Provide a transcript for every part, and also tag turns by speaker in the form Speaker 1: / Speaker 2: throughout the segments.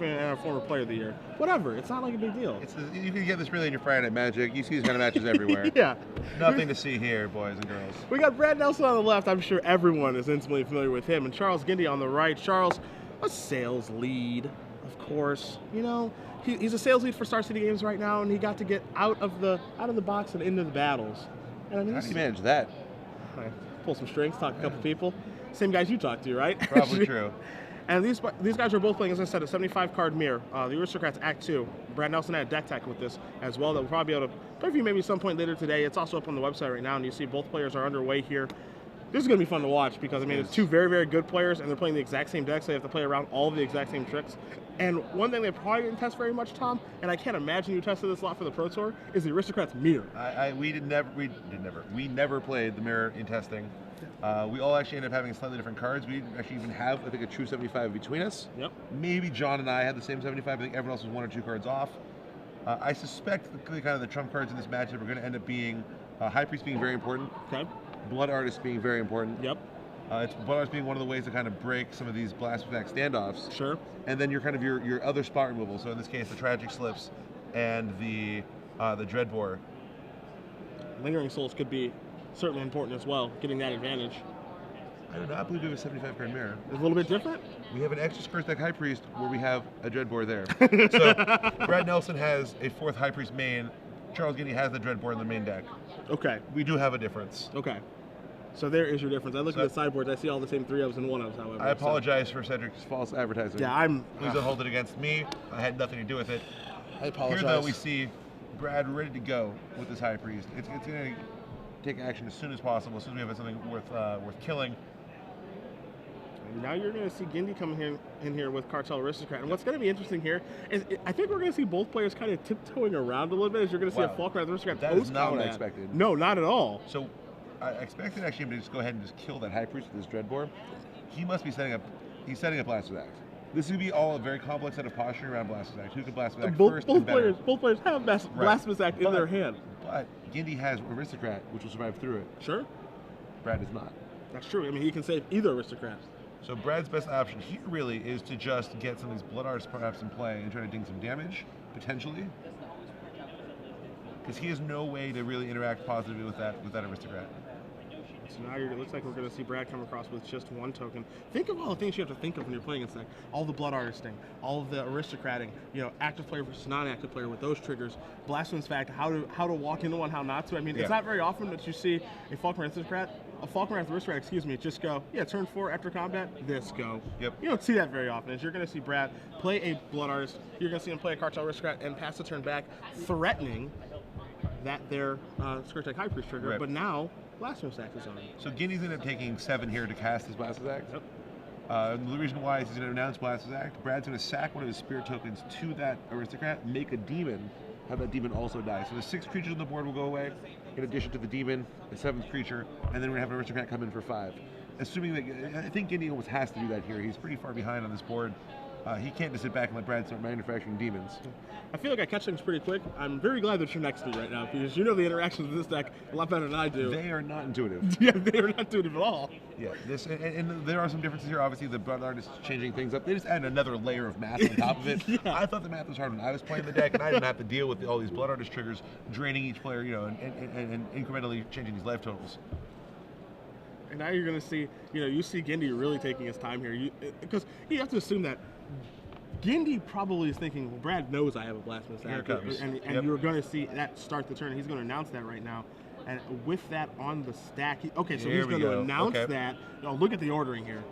Speaker 1: and a former player of the year. Whatever. It's not like a big deal.
Speaker 2: You can get this really in your Friday Night Magic. You see these kind of matches everywhere.
Speaker 1: Yeah.
Speaker 2: Nothing to see here, boys and girls.
Speaker 1: We got Brad Nelson on the left. I'm sure everyone is intimately familiar with him. And Charles Gindy on the right. Charles, a sales lead, of course. You know, he's a sales lead for Star City Games right now, and he got to get out of the box and into the battles. And I mean,
Speaker 2: how do you manage that?
Speaker 1: I pull some strings, talk to a couple people. Same guys you talk to, right?
Speaker 2: Probably true.
Speaker 1: And these guys are both playing, as I said, a 75-card mirror. The Aristocrats Act 2. Brad Nelson had a deck tech with this as well that we'll probably be able to preview maybe some point later today. It's also up on the website right now, and you see both players are underway here. This is going to be fun to watch because, I mean, it's two very, very good players, and they're playing the exact same deck, so they have to play around all of the exact same tricks. And one thing they probably didn't test very much, Tom, and I can't imagine you tested this a lot for the Pro Tour, is the Aristocrats mirror.
Speaker 2: We never played the mirror in testing. We all actually ended up having slightly different cards. We didn't actually even have, I think, a true 75 between us.
Speaker 1: Yep.
Speaker 2: Maybe John and I had the same 75. I think everyone else was 1 or 2 cards off. I suspect the trump cards in this matchup are going to end up being High Priest being very important.
Speaker 1: Okay.
Speaker 2: Blood Artist being very important.
Speaker 1: Yep.
Speaker 2: It's Blood Artist being one of the ways to kind of break some of these blast attack standoffs.
Speaker 1: Sure.
Speaker 2: And then your other spot removal. So in this case, the Tragic Slips and the Dreadbore.
Speaker 1: Lingering Souls could be certainly important as well, getting that advantage.
Speaker 2: I do not believe we have a 75-card mirror.
Speaker 1: It's a little bit different?
Speaker 2: We have an extra Scourge deck High Priest where we have a Dreadbore there. So Brad Nelson has a 4th High Priest main. Charles Gindy has the Dreadbore in the main deck.
Speaker 1: Okay.
Speaker 2: We do have a difference.
Speaker 1: Okay. So there is your difference. I look at the sideboards, I see all the same 3-ofs and 1-ofs, however.
Speaker 2: I apologize for Cedric's false advertising.
Speaker 1: Yeah,
Speaker 2: Please don't hold it against me. I had nothing to do with it.
Speaker 1: I apologize.
Speaker 2: Here, though, we see Brad ready to go with this High Priest. It's going to take action as soon as possible, as soon as we have something worth killing.
Speaker 1: And now you're going to see Gindy coming in here with Cartel Aristocrat. And what's going to be interesting here is I think we're going to see both players kind of tiptoeing around a little bit as you're going to see a Falkner Aristocrat
Speaker 2: post-combat. That is not what I expected.
Speaker 1: No, not at all.
Speaker 2: So I expected actually him to just go ahead and just kill that High Priest with this Dreadbore. He must be setting up Blast with Axe. This would be all a very complex set of posturing around Blast with Axe. Who can Blast with Axe first? Both
Speaker 1: players have Blast with Axe in their hand.
Speaker 2: But Gindy has Aristocrat, which will survive through it.
Speaker 1: Sure.
Speaker 2: Brad does not.
Speaker 1: That's true. I mean, he can save either Aristocrat.
Speaker 2: So Brad's best option here really is to just get some of these Blood Artists perhaps in play and try to ding some damage, potentially. Because he has no way to really interact positively with that Aristocrat.
Speaker 1: So now it looks like we're going to see Brad come across with just 1 token. Think of all the things you have to think of when you're playing this deck. All the Blood Artisting, all of the Aristocrating, you know, active player versus non-active player with those triggers. Blasphemous Fact, how to walk into one, how not to. I mean, It's not very often that you see a Falkner Aristocrat, just go, turn 4 after combat, this go.
Speaker 2: Yep.
Speaker 1: You don't see that very often. As you're going to see Brad play a Blood Artist, you're going to see him play a Cartel Aristocrat and pass the turn back, threatening that their Scourge Deck High Priest trigger, but now Blasphemous Act is on.
Speaker 2: So Gindy's ended up taking 7 here to cast his Blasphemous Act.
Speaker 1: Yep.
Speaker 2: The reason why is he's going to announce Blasphemous Act. Brad's going to sack one of his Spirit tokens to that Aristocrat, make a demon, have that demon also die. So the 6 creatures on the board will go away, in addition to the demon, the 7th creature, and then we're going to have an Aristocrat come in for 5. Assuming that, I think Gindy almost has to do that here. He's pretty far behind on this board. He can't just sit back and let Brad start manufacturing demons.
Speaker 1: I feel like I catch things pretty quick. I'm very glad that you're next to me right now because you know the interactions with this deck a lot better than I do.
Speaker 2: They are not intuitive.
Speaker 1: Yeah, they are not intuitive at all.
Speaker 2: Yeah, and there are some differences here. Obviously, the Blood Artist is changing things up. They just add another layer of math on top of it. I thought the math was hard when I was playing the deck, and I didn't have to deal with all these Blood Artist triggers, draining each player, you know, and incrementally changing these life totals.
Speaker 1: And now you're going to see, you see Gindy really taking his time here. Because you have to assume that Gindy probably is thinking, well, Brad knows I have a Blasphemous Act. And you're going to see that start the turn. He's going to announce that right now. And with that on the stack, he's going to announce that. Oh, look at the ordering here.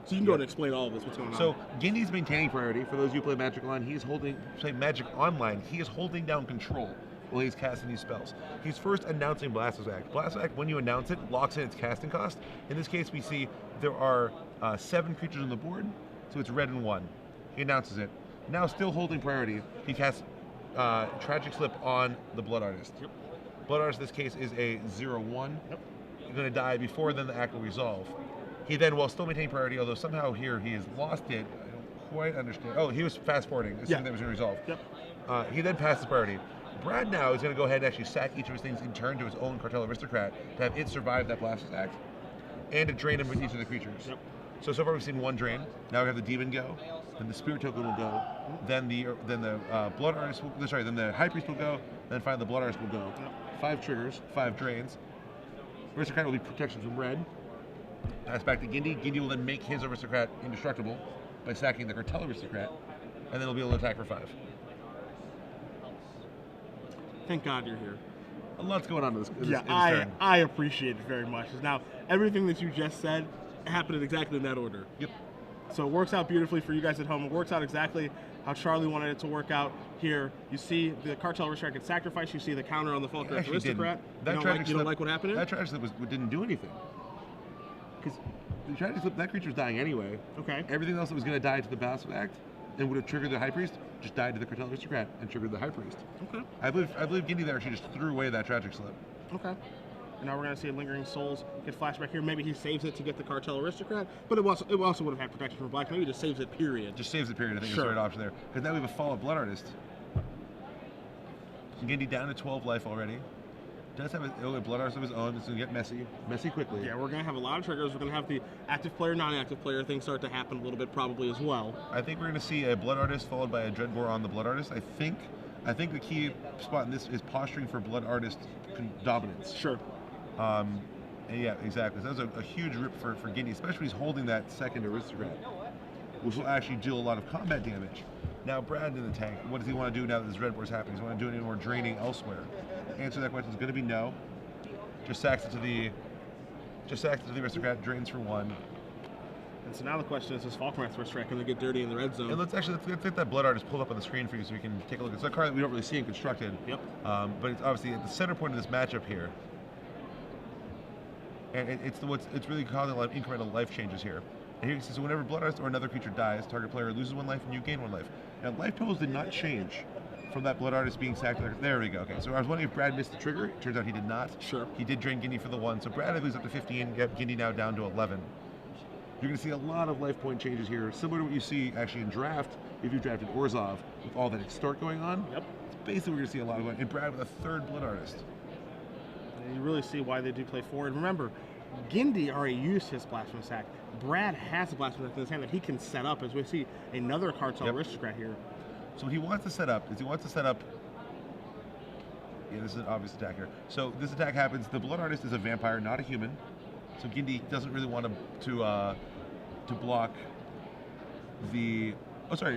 Speaker 1: So you can go and explain all of this, what's going on.
Speaker 2: So Gindy's maintaining priority. For those of you who play Magic Online, Magic Online, he is holding down control while he's casting these spells. He's first announcing Blasphemous Act. Blasphemous Act, when you announce it, locks in its casting cost. In this case, we see there are 7 creatures on the board, so it's red and 1. He announces it. Now, still holding priority, he casts Tragic Slip on the Blood Artist.
Speaker 1: Yep.
Speaker 2: Blood Artist, in this case, is a 0/1.
Speaker 1: Yep.
Speaker 2: He's going to die before then the act will resolve. He then, while still maintaining priority, although somehow here he has lost it, I don't quite understand. Oh, he was fast-forwarding, assuming that was going to resolve.
Speaker 1: Yep.
Speaker 2: He then passes priority. Brad now is going to go ahead and actually sack each of his things in turn to his own Cartel Aristocrat to have it survive that Blasphemous Act and to drain him with each of the creatures.
Speaker 1: Yep.
Speaker 2: So far we've seen 1 drain. Now we have the demon go. then the Spirit Token will go, then the Blood Artist will, sorry, then the High Priest will go, then finally the Blood Artist will go. 5 triggers, 5 drains. Aristocrat will be protection from red. Pass back to Gindy. Gindy will then make his Aristocrat indestructible by sacking the Cartel Aristocrat, and then he'll be able to attack for 5.
Speaker 1: Thank God you're here.
Speaker 2: A lot's going on in this
Speaker 1: Yeah,
Speaker 2: turn.
Speaker 1: I appreciate it very much. Now, everything that you just said happened exactly in that order.
Speaker 2: Yep.
Speaker 1: So it works out beautifully for you guys at home. It works out exactly how Charlie wanted it to work out here. You see the Cartel Aristocrat get sacrificed. You see the counter on the Falkirk Aristocrat. You don't like what happened?
Speaker 2: That tragic slip didn't do anything. Because the tragic slip, that creature's dying anyway.
Speaker 1: Okay.
Speaker 2: Everything else that was going to die to the Bastard Act and would have triggered the High Priest just died to the Cartel Aristocrat and triggered the High Priest.
Speaker 1: Okay.
Speaker 2: I believe Gindy there actually just threw away that tragic slip.
Speaker 1: Okay. And now we're going to see Lingering Souls get flashback here. Maybe he saves it to get the Cartel Aristocrat, but it also would have had protection from black. Maybe he just saves it, period.
Speaker 2: Just saves it, period. I think is the right option there. Because now we have a Fall of Blood Artist. Gindy down to 12 life already. Does have a Blood Artist of his own. It's going to get messy quickly.
Speaker 1: Yeah, we're going to have a lot of triggers. We're going to have the active player, non-active player things start to happen a little bit probably as well.
Speaker 2: I think we're going to see a Blood Artist followed by a Dreadbore on the Blood Artist. I think the key spot in this is posturing for Blood Artist dominance.
Speaker 1: Sure.
Speaker 2: And yeah, exactly. So that was a huge rip for Gindy, especially when he's holding that second Aristocrat, which will actually deal a lot of combat damage. Now, Brad in the tank, what does he want to do now that this Red War's happening? Does he want to do any more draining elsewhere? Answer to that question is going to be no. Just sacks it to the Aristocrat, drains for 1.
Speaker 1: And so now the question is Falkirk Aristocrat going to get dirty in the red zone?
Speaker 2: And let's get that Blood Artist pulled up on the screen for you so we can take a look. It's a card that we don't really see in Constructed.
Speaker 1: Yep.
Speaker 2: But it's obviously at the center point of this matchup here. And it's really causing a lot of incremental life changes here. And here you see, so whenever Blood Artist or another creature dies, target player loses 1 life and you gain 1 life. Now, life totals did not change from that Blood Artist being sacked. There we go. Okay, so I was wondering if Brad missed the trigger. It turns out he did not.
Speaker 1: Sure.
Speaker 2: He did drain Gindy for the 1. So Brad, I believe, is up to 15. Yep, Gindy now down to 11. You're going to see a lot of life point changes here, similar to what you see actually in draft if you drafted Orzhov with all that extort going on.
Speaker 1: Yep.
Speaker 2: It's basically we're going to see a lot of going. And Brad with a 3rd Blood Artist.
Speaker 1: And you really see why they do play forward. Remember, Gindy already used his Blasphemous Act. Brad has a Blasphemous Act in his hand that he can set up, as we see another Cartel Aristocrat here.
Speaker 2: So he wants to set up. Yeah, this is an obvious attack here. So this attack happens. The Blood Artist is a vampire, not a human. So Gindy doesn't really want to block the. Oh, sorry.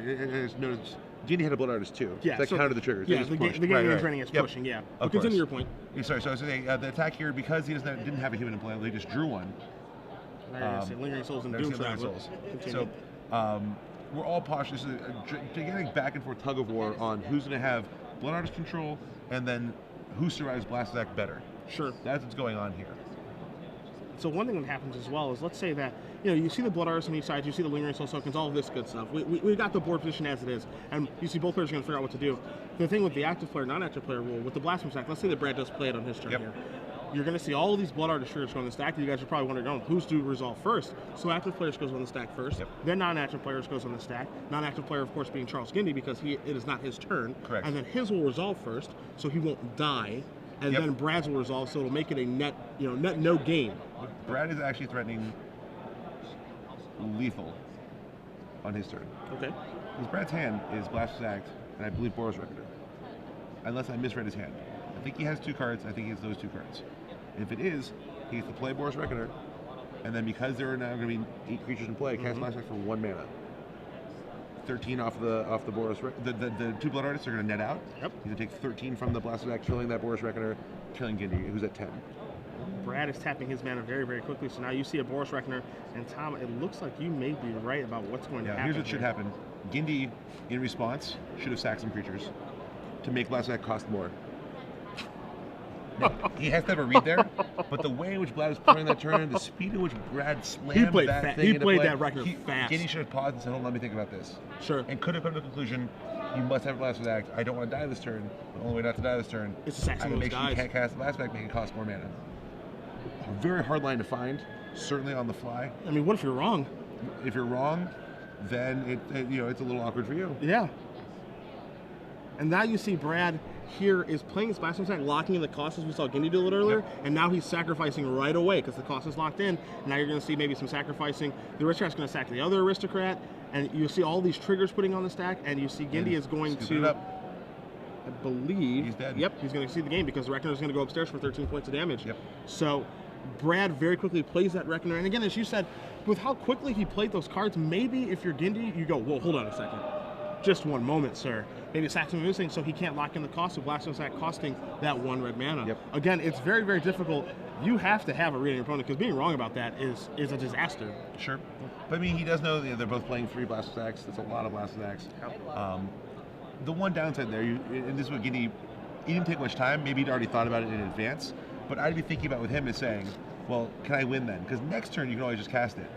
Speaker 2: Notice Gindy had a Blood Artist too.
Speaker 1: Yeah,
Speaker 2: that countered the triggers.
Speaker 1: Yeah, the game is running is pushing. Yeah. But continue your point.
Speaker 2: Yeah, sorry. So I was saying the attack here because he didn't have a human in play. They just drew 1.
Speaker 1: Lingering Souls and Doom Traveler.
Speaker 2: So we're all cautious. Getting back and forth tug of war on who's going to have Blood Artist control and then who survives Blast Attack better.
Speaker 1: Sure.
Speaker 2: That's what's going on here.
Speaker 1: So one thing that happens as well is, let's say that, you see the Blood Artist on each side, you see the Lingering Soul Tokens, all of this good stuff. We got the board position as it is, and you see both players are going to figure out what to do. The thing with the active player, non-active player rule, with the Blasphemous Act, let's say that Brad does play it on his turn here. You're going to see all of these Blood Artist triggers go on the stack. You guys are probably wondering, who's to resolve first? So active players goes on the stack first, then non-active players goes on the stack. Non-active player, of course, being Charles Gindy, because it is not his turn.
Speaker 2: Correct.
Speaker 1: And then his will resolve first, so he won't die. And then Brad's will resolve, so it'll make it a net no gain.
Speaker 2: Brad is actually threatening lethal on his turn.
Speaker 1: Okay.
Speaker 2: Because Brad's hand is Blasphemous Act, and I believe Boros Reckoner. Unless I misread his hand. I think he has 2 cards. I think he has those 2 cards. If it is, he gets to play Boros Reckoner, and then because there are now going to be 8 creatures in play, cast Blast Act for 1 mana. 13 off the Boros. The 2 Blood Artists are going to net out.
Speaker 1: Yep.
Speaker 2: He's going to take 13 from the Blasphemous Act, killing that Boros Reckoner, killing Gindy, who's at 10.
Speaker 1: Brad is tapping his mana very, very quickly, so now you see a Boros Reckoner, and Tom, it looks like you may be right about what's going to happen.
Speaker 2: Here's what should happen. Gindy, in response, should have sacked some creatures to make Blast Act cost more. Now, he has to have a read there, but the way in which Brad was playing that turn, the speed in which Brad slammed that thing into play,
Speaker 1: that Reckoner fast.
Speaker 2: Gindy should have paused and said, hold on, let me think about this.
Speaker 1: Sure.
Speaker 2: And could have come to the conclusion, you must have a Blast Act. I don't want to die this turn. The only way not to die this turn
Speaker 1: is to sack some of those guys.
Speaker 2: You can't cast the Blast Act, make it cost more mana. A very hard line to find, certainly on the fly.
Speaker 1: I mean, what if you're wrong?
Speaker 2: If you're wrong, then it's a little awkward for you.
Speaker 1: Yeah. And now you see Brad here is playing his Blasphemous Act, locking in the cost as we saw Gindy do it earlier, and now he's sacrificing right away because the cost is locked in. Now you're going to see maybe some sacrificing. The Aristocrat's going to sack the other Aristocrat, and you'll see all these triggers putting on the stack, and you see Gindy is going to, I believe,
Speaker 2: he's dead.
Speaker 1: Yep, he's going to see the game because the Reckoner is going to go upstairs for 13 points of damage.
Speaker 2: Yep.
Speaker 1: So Brad very quickly plays that Reckoner, and again, as you said, with how quickly he played those cards, maybe if you're Gindy, you go, whoa, hold on a second. Just one moment, sir. Maybe Saxon missing, so he can't lock in the cost of Blasphemous Sack costing that 1 red mana.
Speaker 2: Yep.
Speaker 1: Again, it's very, very difficult. You have to have a reading your opponent because being wrong about that is a disaster.
Speaker 2: Sure. But I mean, he does know they're both playing 3 Blasphemous Sacks. That's a lot of Blasphemous Sacks. The one downside there, and this is what Gindy, he didn't take much time. Maybe he'd already thought about it in advance. But I'd be thinking about with him is saying, well, can I win then? Because next turn you can always just cast it.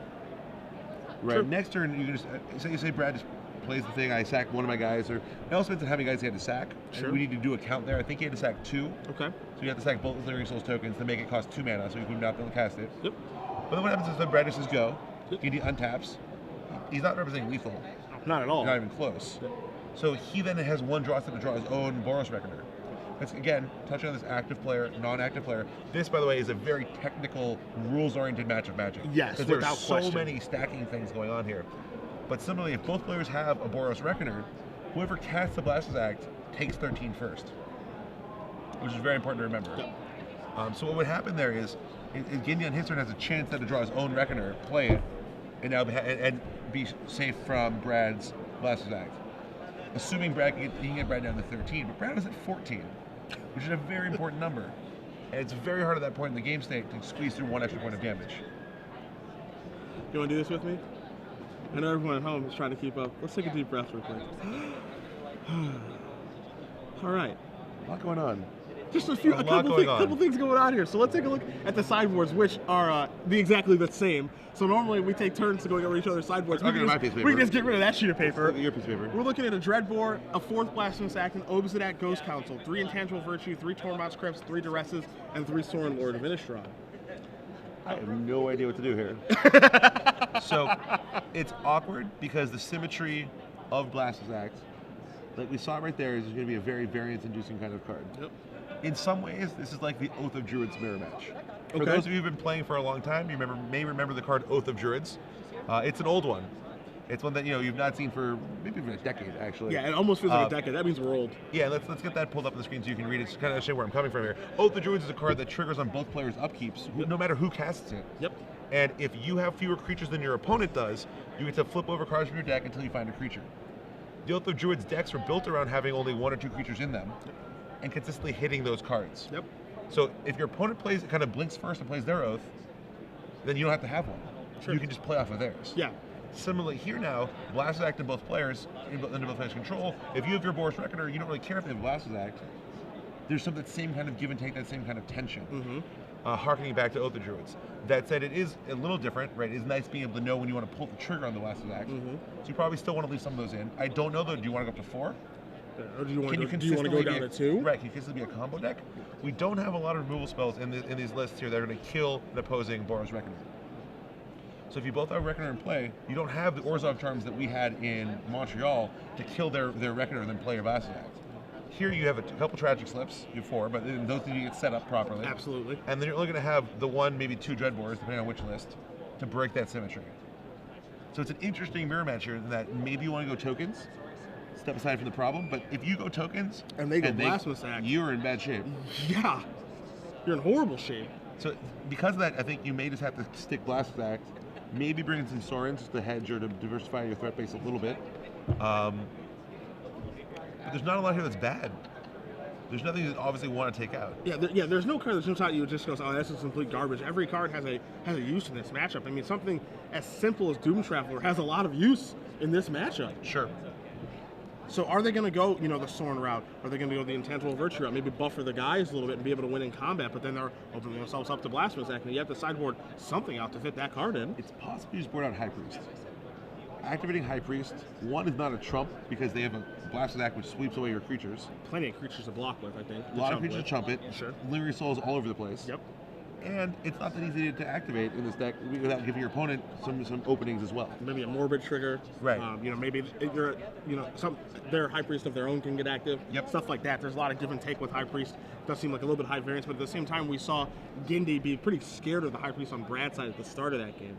Speaker 2: Right. Sure. Next turn you can just say Brad just plays the thing. I sack one of my guys, or it also means that having guys he had to sack.
Speaker 1: Sure.
Speaker 2: And we need to do a count there. I think he had to sack 2.
Speaker 1: Okay.
Speaker 2: So you have to sack both the Lyric Souls tokens to make it cost 2 mana, so you would not be able to cast it.
Speaker 1: Yep.
Speaker 2: But then what happens is when Brad just says go,
Speaker 1: Yep.
Speaker 2: Gindy untaps. He's not representing lethal.
Speaker 1: Not at all.
Speaker 2: Not even close.
Speaker 1: Yep.
Speaker 2: So he then has one draw step to draw his own Boros Reckoner. That's, again, touching on this active player, non-active player. This, by the way, is a very technical, rules-oriented match of Magic.
Speaker 1: Yes,
Speaker 2: because
Speaker 1: without
Speaker 2: there's
Speaker 1: question.
Speaker 2: so many stacking things going on here. But similarly, if both players have a Boros Reckoner, whoever casts the Blasphemous Act takes 13 first, which is very important to remember.
Speaker 1: Yep.
Speaker 2: So what would happen there is Gindy on his turn has a chance then to draw his own Reckoner, play it, and now be safe from Brad's Blasphemous Act. Assuming Brad he can get Brad down to 13, but Brad is at 14, which is a very important number. And it's very hard at that point in the game state to squeeze through 1 extra point of damage.
Speaker 1: You want to do this with me? I know everyone at home is trying to keep up. Let's take a deep breath real quick. All right.
Speaker 2: A lot going on.
Speaker 1: Just a couple things going on here. So let's take a look at the sideboards, which are exactly the same. So normally we take turns to going over each other's sideboards. We can just get rid of that sheet of paper.
Speaker 2: Look at your piece of paper.
Speaker 1: We're looking at a Dreadbore, a 4th Blasphemous Act, an Obsidian Ghost Council, 3 Intangible Virtue, 3 Tormod's Crypts, 3 Duresses, and 3 Sorin Lord of Innistrad.
Speaker 2: I have no idea what to do here. So it's awkward because the symmetry of Blasphemous Act, like we saw right there, is going to be a very variance-inducing kind of card.
Speaker 1: Yep.
Speaker 2: In some ways, this is like the Oath of Druids mirror match. For
Speaker 1: Okay.
Speaker 2: those of you who've been playing for a long time, you may remember the card Oath of Druids. It's an old one. It's one that you've not seen for maybe even a decade, actually.
Speaker 1: Yeah, it almost feels like a decade. That means we're old.
Speaker 2: Yeah, let's get that pulled up on the screen so you can read it. It's kind of show where I'm coming from here. Oath of Druids is a card that triggers on both players' upkeeps, no matter who casts it.
Speaker 1: Yep.
Speaker 2: And if you have fewer creatures than your opponent does, you get to flip over cards from your deck until you find a creature. The Oath of Druids decks were built around having only 1 or 2 creatures in them, and consistently hitting those cards.
Speaker 1: Yep.
Speaker 2: So if your opponent kind of blinks first and plays their Oath, then you don't have to have one.
Speaker 1: Sure.
Speaker 2: You can just play off of theirs.
Speaker 1: Yeah.
Speaker 2: Similarly here now, Blasphemous Act in both players, under both players' control. If you have your Boros Reckoner, you don't really care if they have Blasphemous Act. There's some that same kind of give and take, that same kind of tension.
Speaker 1: Mm-hmm.
Speaker 2: Harkening back to Oath of Druids. That said, it is a little different, right? It's nice being able to know when you want to pull the trigger on the Blasphemous Act.
Speaker 1: Mm-hmm.
Speaker 2: So you probably still want to leave some of those in. I don't know though. Do you want to go up to 4?
Speaker 1: Or do you want to
Speaker 2: consistently
Speaker 1: go down to 2?
Speaker 2: Right, can you consistently be a combo deck? We don't have a lot of removal spells in these lists here that are going to kill an opposing Boros Reckoner. So if you both have Reckoner in play, you don't have the Orzhov charms that we had in Montreal to kill their Reckoner and then play your Blasphemous Act. Here you have a couple Tragic Slips, you have 4, but those need to get set up properly.
Speaker 1: Absolutely.
Speaker 2: And then you're only going to have the 1, maybe 2 Dreadbores, depending on which list, to break that symmetry. So it's an interesting mirror match here in that maybe you want to go tokens, step aside from the problem, but if you go tokens
Speaker 1: and they go Blasphemous Act,
Speaker 2: you're in bad shape.
Speaker 1: Yeah, you're in horrible shape.
Speaker 2: So because of that, I think you may just have to stick Blasphemous Act, maybe bring in some Sorins to hedge or to diversify your threat base a little bit. But there's not a lot here that's bad. There's nothing you obviously want to take out.
Speaker 1: Yeah, there's no card that jumps out you just goes, oh, this is complete garbage. Every card has a use in this matchup. I mean, something as simple as Doom Traveler has a lot of use in this matchup.
Speaker 2: Sure.
Speaker 1: So are they going to go, the Sorin route? Are they going to go the Intangible Virtue route? Maybe buffer the guys a little bit and be able to win in combat, but then they're opening themselves up to Blasphemous Act, and you have to sideboard something out to fit that card in.
Speaker 2: It's possible you just board out High Priest. Activating High Priest, 1 is not a trump because they have a Blasphemous Act which sweeps away your creatures.
Speaker 1: Plenty of creatures to block with, I think.
Speaker 2: A lot of creatures to chump it.
Speaker 1: Sure.
Speaker 2: Lyric Souls all over the place.
Speaker 1: Yep.
Speaker 2: And it's not that easy to activate in this deck without giving your opponent some openings as well.
Speaker 1: Maybe a Morbid trigger.
Speaker 2: Right.
Speaker 1: Maybe you're, their High Priest of their own can get active.
Speaker 2: Yep.
Speaker 1: Stuff like that. There's a lot of give and take with High Priest. It does seem like a little bit high variance, but at the same time, we saw Gindy be pretty scared of the High Priest on Brad's side at the start of that game.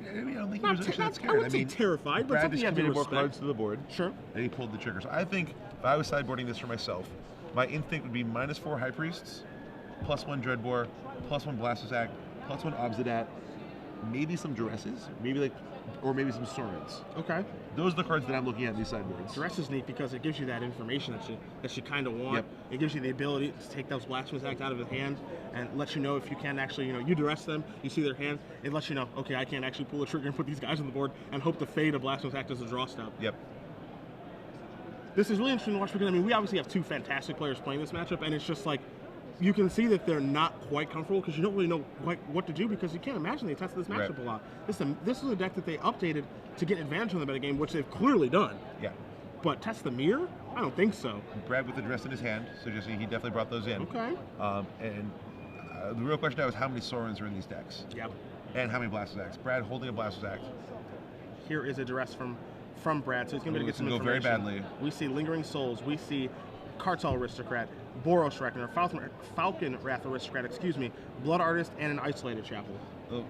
Speaker 2: I don't think he
Speaker 1: Not
Speaker 2: was
Speaker 1: te-
Speaker 2: actually
Speaker 1: not-
Speaker 2: scared.
Speaker 1: I wouldn't say terrified, but
Speaker 2: Brad
Speaker 1: something you have to
Speaker 2: distributed more
Speaker 1: respect.
Speaker 2: cards to the board.
Speaker 1: Sure.
Speaker 2: And he pulled the trigger. So I think if I was sideboarding this for myself, my instinct would be -4 High Priests, +1 Dreadbore, +1 Blaster's Act, +1 Obsidat, maybe some Duresses, or maybe some Sorens.
Speaker 1: Okay.
Speaker 2: Those are the cards that I'm looking at in these sideboards.
Speaker 1: Dress is neat because it gives you that information that you kind of want.
Speaker 2: Yep.
Speaker 1: It gives you the ability to take those Blasphemous Act out of his hand and lets you know if you can actually, you duress them, you see their hand, it lets you know, okay, I can't actually pull a trigger and put these guys on the board and hope to fade a Blasphemous Act as a draw stop.
Speaker 2: Yep.
Speaker 1: This is really interesting to watch because, we obviously have two fantastic players playing this matchup, and it's just like, you can see that they're not quite comfortable because you don't really know quite what to do because you can't imagine they tested this matchup a lot. This is a deck that they updated to get advantage on the meta game, which they've clearly done.
Speaker 2: Yeah.
Speaker 1: But test the mirror? I don't think so.
Speaker 2: Brad with the dress in his hand, suggesting he definitely brought those in.
Speaker 1: Okay.
Speaker 2: The real question now is how many Sorens are in these decks?
Speaker 1: Yep.
Speaker 2: And how many Blaster's Acts? Brad holding a Blaster's Act.
Speaker 1: Here is a duress from Brad, so he's going to get some
Speaker 2: This can go
Speaker 1: information.
Speaker 2: very badly.
Speaker 1: We see Lingering Souls. We see Cartel Aristocrat, Boros Reckoner, Falcon Wrath Aristocrat, Blood Artist, and an Isolated Chapel.
Speaker 2: Oh,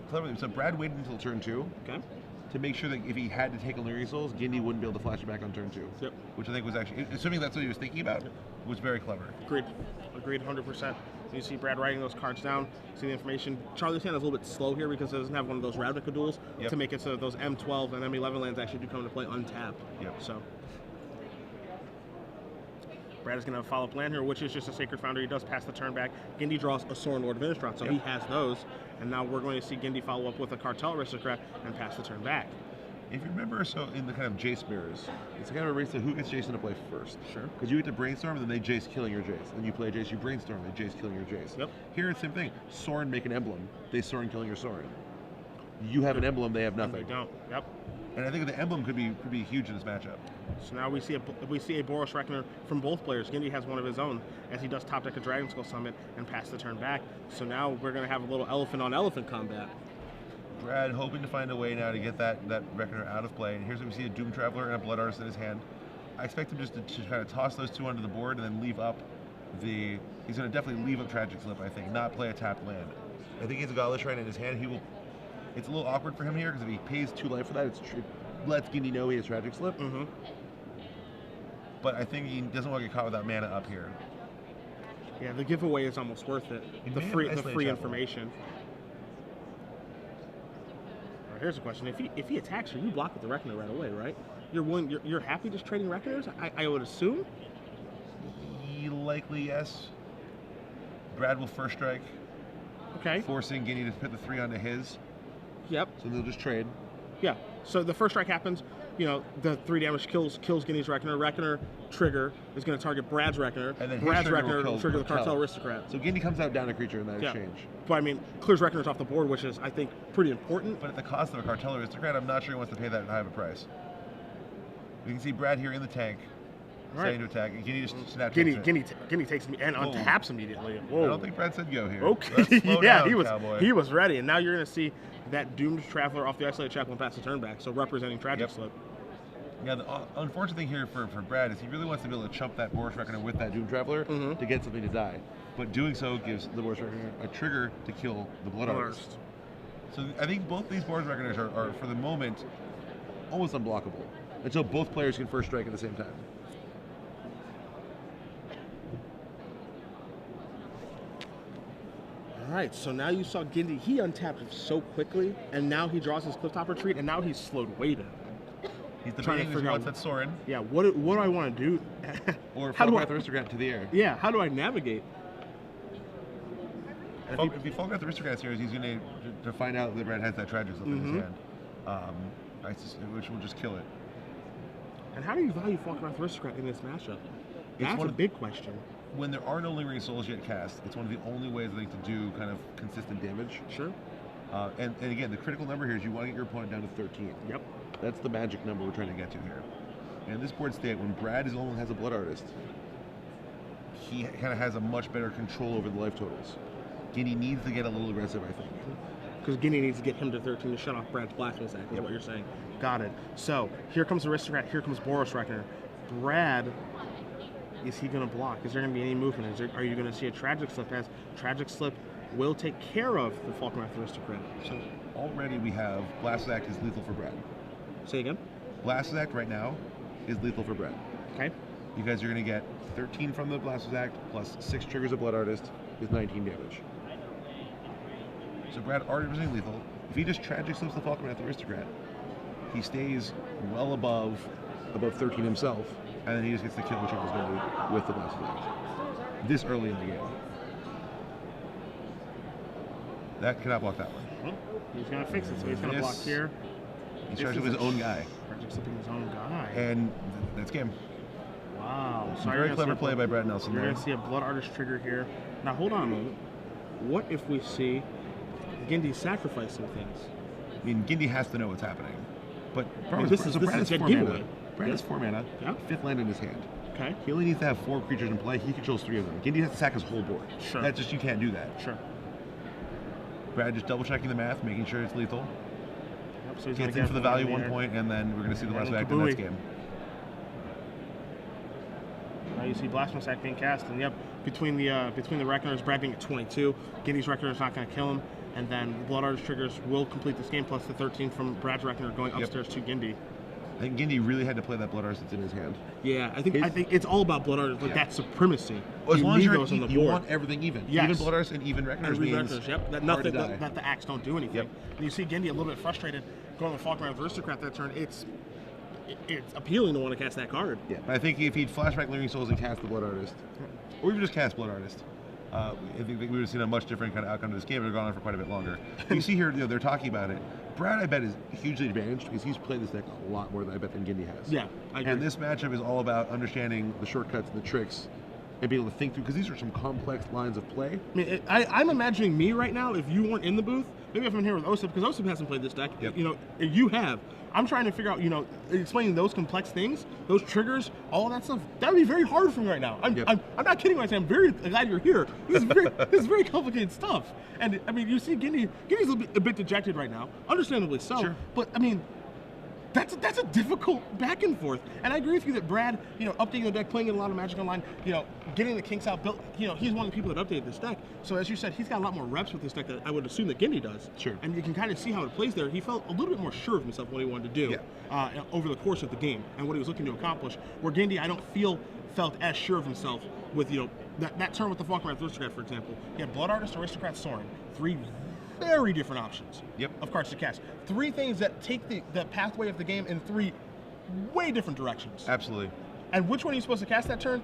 Speaker 2: cleverly. So Brad waited until turn 2
Speaker 1: Okay.
Speaker 2: to make sure that if he had to take a Lingering Souls, Gindy wouldn't be able to flash it back on turn 2.
Speaker 1: Yep.
Speaker 2: Which I think was actually, assuming that's what he was thinking about, was very clever.
Speaker 1: Agreed 100%. You see Brad writing those cards down, see the information. Charlie's hand is a little bit slow here because it doesn't have one of those Ravnica duels to make it so that those M12 and M11 lands actually do come into play untapped.
Speaker 2: Yep.
Speaker 1: So Brad is going to have a follow-up land here, which is just a Sacred Founder. He does pass the turn back. Gindy draws a Sorin Lord of Innistrad, so he has those. And now we're going to see Gindy follow up with a Cartel Aristocrat and pass the turn back.
Speaker 2: If you remember, so in the kind of Jace mirrors, it's kind of a race to who gets Jace into play first.
Speaker 1: Sure.
Speaker 2: Because you get to brainstorm, and then they Jace killing your Jace. Then you play Jace, you brainstorm, they Jace killing your Jace.
Speaker 1: Yep.
Speaker 2: Here it's the same thing. Sorin make an emblem, they Sorin killing your Sorin. You have an emblem, they have nothing.
Speaker 1: They don't. Yep.
Speaker 2: And I think the emblem could be huge in this matchup.
Speaker 1: So now we see a Boros Reckoner from both players. Gindy has one of his own as he does top deck a Dragon Skull Summit and pass the turn back. So now we're going to have a little elephant on elephant combat.
Speaker 2: Brad hoping to find a way now to get that Reckoner out of play. And here's what we see, a Doom Traveler and a Blood Artist in his hand. I expect him just to kind of toss those two onto the board and then leave up he's going to definitely leave up Tragic Slip, I think, not play a tapped land. I think he has a Godless Shrine in his hand. It's a little awkward for him here because if he pays 2 life for that, it lets Gindy know he has Tragic Slip.
Speaker 1: Mm-hmm.
Speaker 2: But I think he doesn't want to get caught without mana up here.
Speaker 1: Yeah, the giveaway is almost worth it. The free information. All right, here's a question: if he attacks you, you block with the Reckoner right away, right? You're happy just trading Reckoners? I would assume.
Speaker 2: Likely yes. Brad will first strike.
Speaker 1: Okay.
Speaker 2: Forcing Gindy to put the 3 onto his.
Speaker 1: Yep.
Speaker 2: So they'll just trade.
Speaker 1: Yeah. So the first strike happens. The 3 damage kills Gindy's Reckoner. Reckoner trigger is going to target Brad's Reckoner.
Speaker 2: And then
Speaker 1: Brad's
Speaker 2: Reckoner
Speaker 1: will trigger the Cartel Aristocrat.
Speaker 2: So Gindy comes out down a creature in that exchange.
Speaker 1: But clears Reckoners off the board, which is, I think, pretty important.
Speaker 2: But at the cost of a Cartel Aristocrat, I'm not sure he wants to pay that high of a price. You can see Brad here in the tank, starting to attack. And Gindy just snaps
Speaker 1: Gindy takes me and untaps immediately. Whoa.
Speaker 2: I don't think Brad said go here.
Speaker 1: Okay.
Speaker 2: Slow
Speaker 1: Yeah,
Speaker 2: down,
Speaker 1: he was ready, and now you're going to see that Doomed Traveler off the Isolated Chapel and pass the turn back, so representing Tragic Slip.
Speaker 2: Yeah, the unfortunate thing here for Brad is he really wants to be able to chump that Boros Reckoner with that Doom Traveler to get something to die. But doing so gives the Boros Reckoner a trigger to kill the Blood Artist. So I think both these Boros Reckoners are, for the moment, almost unblockable until both players can first strike at the same time.
Speaker 1: All right, so now you saw Gindy. He untapped it so quickly, and now he draws his Clifftop Retreat, and now he's slowed way down.
Speaker 2: He's trying to figure out that Sorin.
Speaker 1: Yeah, what do I want to do?
Speaker 2: Or Falcon Aristocrat to the air.
Speaker 1: Yeah, how do I navigate?
Speaker 2: If he Falcon Aristocrat series, he's going to find out that Brad has that Tragic Slip in his hand, which will just kill it.
Speaker 1: And how do you value Falcon Aristocrat in this matchup? That's a big question.
Speaker 2: When there are no Lingering Souls yet cast, it's one of the only ways I think to do kind of consistent damage.
Speaker 1: Sure.
Speaker 2: And again, the critical number here is you want to get your opponent down to 13.
Speaker 1: Yep.
Speaker 2: That's the magic number we're trying to get to here. And this board state, when Brad is the only one who has a Blood Artist, he kind of has a much better control over the life totals. Gindy needs to get a little aggressive, I think.
Speaker 1: Because Gindy needs to get him to 13 to shut off Brad's Blasphemous Act, is what you're saying. Got it. So, here comes Aristocrat, here comes Boros Reckoner. Brad, is he going to block? Is there going to be any movement? Are you going to see a Tragic Slip, as Tragic Slip will take care of the Falkenrath Aristocrat?
Speaker 2: So, already we have Blasphemous Act is lethal for Brad.
Speaker 1: Say again?
Speaker 2: Blasphemous Act right now is lethal for Brad.
Speaker 1: Okay.
Speaker 2: You guys are going to get 13 from the Blasphemous Act, plus 6 triggers of Blood Artist, is 19 damage. So Brad already presenting lethal. If he just Tragic Slips the Falkenrath Aristocrat, he stays well above 13 himself, and then he just gets to kill Charles Gindy with the Blasphemous Act. This early in the game. That cannot block that one.
Speaker 1: Well, he's going to fix it, so he's going to block here.
Speaker 2: He's Tragic with his own guy.
Speaker 1: Tragic Slipping his own guy.
Speaker 2: And that's game.
Speaker 1: Wow. So
Speaker 2: Very clever play by Brad Nelson.
Speaker 1: You're going to see a Blood Artist trigger here. Now, hold on a moment. What if we see Gindy sacrifice some things?
Speaker 2: I mean, Gindy has to know what's happening. But
Speaker 1: this is a dead giveaway.
Speaker 2: Brad has 4 mana,
Speaker 1: Yeah.
Speaker 2: 5th land in his hand.
Speaker 1: Okay.
Speaker 2: He only needs to have 4 creatures in play. He controls 3 of them. Gindy has to sack his whole board.
Speaker 1: Sure.
Speaker 2: That's just, you can't do that.
Speaker 1: Sure.
Speaker 2: Brad just double checking the math, making sure it's lethal.
Speaker 1: Yep, so he's
Speaker 2: Gets
Speaker 1: gonna
Speaker 2: in for the value
Speaker 1: there.
Speaker 2: 1 point, and then we're going to see the
Speaker 1: And
Speaker 2: Blasphemous Act
Speaker 1: then
Speaker 2: in this
Speaker 1: kabooey.
Speaker 2: game.
Speaker 1: Now you see Blasphemous Act being cast, and yep, between the Reckoners, Brad being at 22, Gindy's Reckoner is not going to kill him, and then the Blood Artist triggers will complete this game, plus the 13 from Brad's Reckoner going upstairs to Gindy.
Speaker 2: I think Gindy really had to play that Blood Artist that's in his hand.
Speaker 1: Yeah, I think it's all about Blood Artist, like that supremacy.
Speaker 2: Well, as long as
Speaker 1: need
Speaker 2: you're
Speaker 1: those on the
Speaker 2: you
Speaker 1: board.
Speaker 2: want everything even.
Speaker 1: Yes.
Speaker 2: Even Blood Artist and even Reckoners means
Speaker 1: Reckoners, yep. That
Speaker 2: hard to
Speaker 1: nothing
Speaker 2: die.
Speaker 1: that the acts don't do anything.
Speaker 2: Yep.
Speaker 1: And you see Gindy a little bit frustrated going with Falkenrath Aristocrat that turn. It's appealing to want to cast that card.
Speaker 2: Yeah, but I think if he'd flashback Leering Souls and cast the Blood Artist, or even just cast Blood Artist, I think we would have seen a much different kind of outcome to this game. It would have gone on for quite a bit longer. You see here, they're talking about it. Brad, I bet, is hugely advantaged because he's played this deck a lot more than I bet than Gindy has.
Speaker 1: Yeah, I agree.
Speaker 2: And this matchup is all about understanding the shortcuts and the tricks and being able to think through, because these are some complex lines of play.
Speaker 1: I mean, I'm imagining me right now, if you weren't in the booth, maybe if I'm here with Osip, because Osip hasn't played this deck,
Speaker 2: Yep.
Speaker 1: You have. I'm trying to figure out, explaining those complex things, those triggers, all of that stuff. That would be very hard for me right now. I'm not kidding when I say I'm very glad you're here. This is very complicated stuff. And I mean, you see Gindy's a bit dejected right now, understandably so. Sure. But I mean, that's a difficult back and forth. And I agree with you that Brad, updating the deck, playing in a lot of Magic Online, getting the kinks out, built, he's one of the people that updated this deck. So as you said, he's got a lot more reps with this deck that I would assume that Gindy does.
Speaker 2: Sure.
Speaker 1: And you can kind of see how it plays there. He felt a little bit more sure of himself what he wanted to do over the course of the game and what he was looking to accomplish. Where Gindy, I don't felt as sure of himself with that turn with the Falkenrath Aristocrat, for example. He had Blood Artist, Aristocrat, Sorin, 3 very different options of cards to cast. 3 things that take the pathway of the game in 3 way different directions.
Speaker 2: Absolutely.
Speaker 1: And which one are you supposed to cast that turn?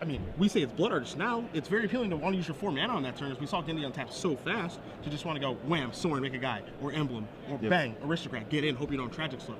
Speaker 1: I mean, we say it's Blood Artist now. It's very appealing to want to use your 4 mana on that turn, as we saw Gindy untap so fast to just want to go wham, Sorin, make a guy, or Emblem, or bang, Aristocrat, get in, hope you don't Tragic Slip.